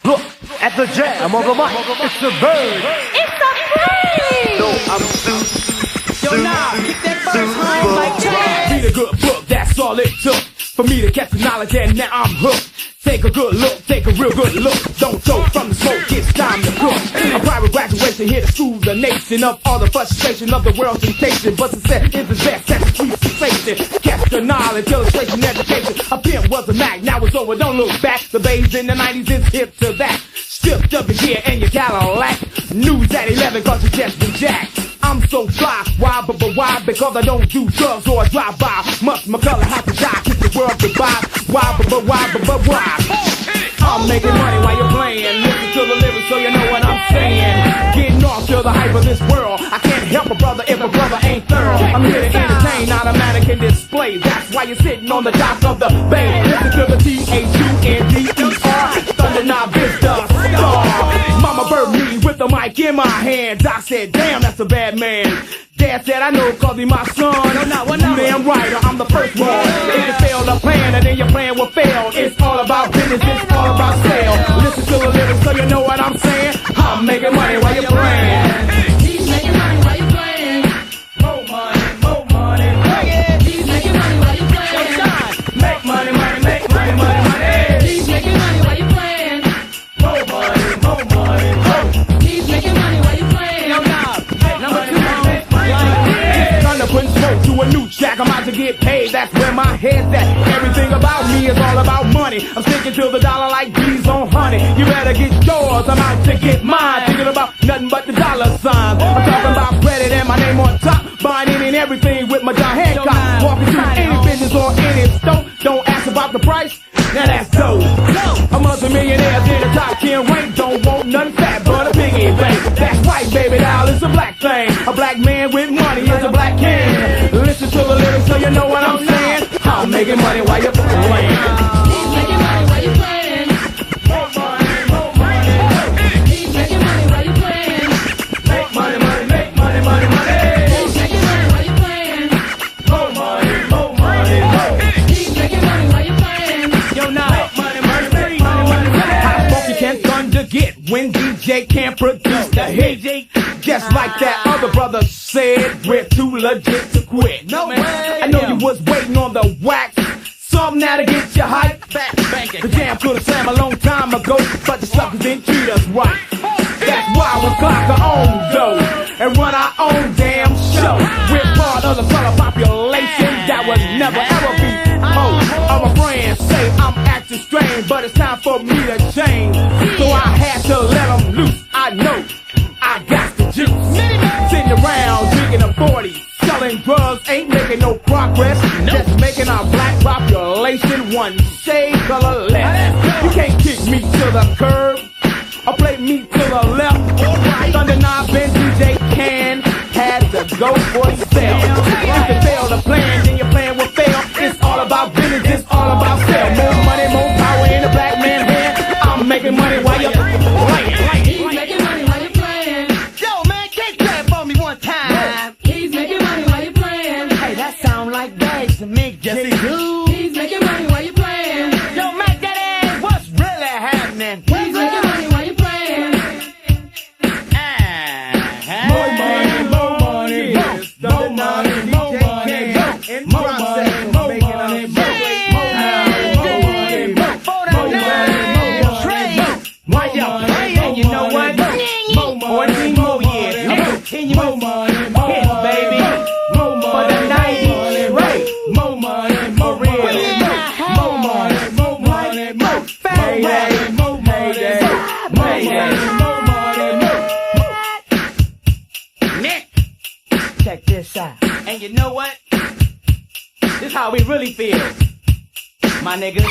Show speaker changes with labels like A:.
A: Look at the jam of the mic. It's the bird.
B: It's a plane.
A: No, I'm
C: Yo, nah, kick that first home like trash.
D: Read a good book, that's all it took for me to catch the knowledge, and now I'm hooked. Take a good look, take a real good look. Don't choke from the smoke, it's time to cook. A private graduation here to school the nation of all the frustration of the world's temptation. But success is the best, that's the sweet sensation. Catch the knowledge, illustration, education. A pimp was a Mac, now it's over, don't look back. The babes in the 90s is hip to that. Stripped up your gear and your Cadillac. News at 11 cause you just been jacked. I'm so fly, why, but why? Because I don't do drugs or drive by. Must my color have to die, kiss the world goodbye. Why, but why? I'm making money while you're playing. Listen to the lyrics so you know what I'm saying. Getting off to the hype of this world. I can't help a brother if a brother ain't thorough. I'm here to entertain, not a mannequin display. That's why you're sitting on the dock of the bay. Listen to the T-H-U-N-D-E-R. Thunder Knob is the star. Mama bird me with the mic in my hand. I said, damn, that's a bad man. Dad said, I know cause he my son. You damn right, I'm the first one. If you fail to plan, and then your plan will fail. It's all about business, it's all about sale. Listen to the lyrics so you know what I'm saying. I'm making money while you're playing.
C: He's making money while you playing.
D: More money.
C: He's making money while you playing.
D: Make money.
C: He's making money while you playing.
D: More money.
C: He's making money while you playing. Yo, nah, number two.
D: Putting smoke to a new track, I'm out to get paid, that's where my head's at. Everything about me is all about money. I'm sticking to the dollar like bees on honey. You better get yours, I'm out to get mine. Thinking about nothing but the dollar signs. I'm talking about credit and my name on top. Buying any and everything with my John Hancock. Walking through any business or any store. Don't ask about the price, now that's dope. A multi-millionaire in the top 10 rank. Don't want nothing fat but a piggy bank. That's right, baby, now it's a black thing. A black man with money is a black king. Listen to the lyrics so you know what I'm saying. I'm making money while you're playing.
C: He's making money while you playing.
D: More money.
C: He's making money while you playing.
D: Make money.
C: He's making money while you playing.
D: More money.
C: He's making money while you playing.
D: Yo, now, how funky can thunder get when DJ can't produce the hit? Just like that other brother said, we're too legit to quit.
C: No way.
D: I know you was waiting on the wax. Something now to get you hype. The jam could have slammed a long time ago, but the suckers didn't treat us right. That's why we clock our own dough and run our own damn show. We're part of the color population that will never ever be old. All my friends say I'm acting strange, but it's time for me to change. So I had to let them loose. I know I got the juice. Sitting around drinking a 40, selling drugs, ain't making no progress. Just making our black population one shade color less. You can't kick me to the curb or play me to the left. Thunder Knob and DJ Can had to go for himself. If you fail to plan, then your plan will fail. It's all about business, it's all about sale. More money, more power in the black man's hand. I'm making money while you're playing.
C: He's making money while you playing.
A: Yo, man, kick that for me one time.
C: He's making money while you playing.
A: Hey, that sound like bags to me. Yes, it do.
C: He's making money while you playing.
A: Yo, Mac, that ass, what's really happening?
C: He's making money while you playing.
A: Check this out.
D: And you know what? This is how we really feel, my niggas.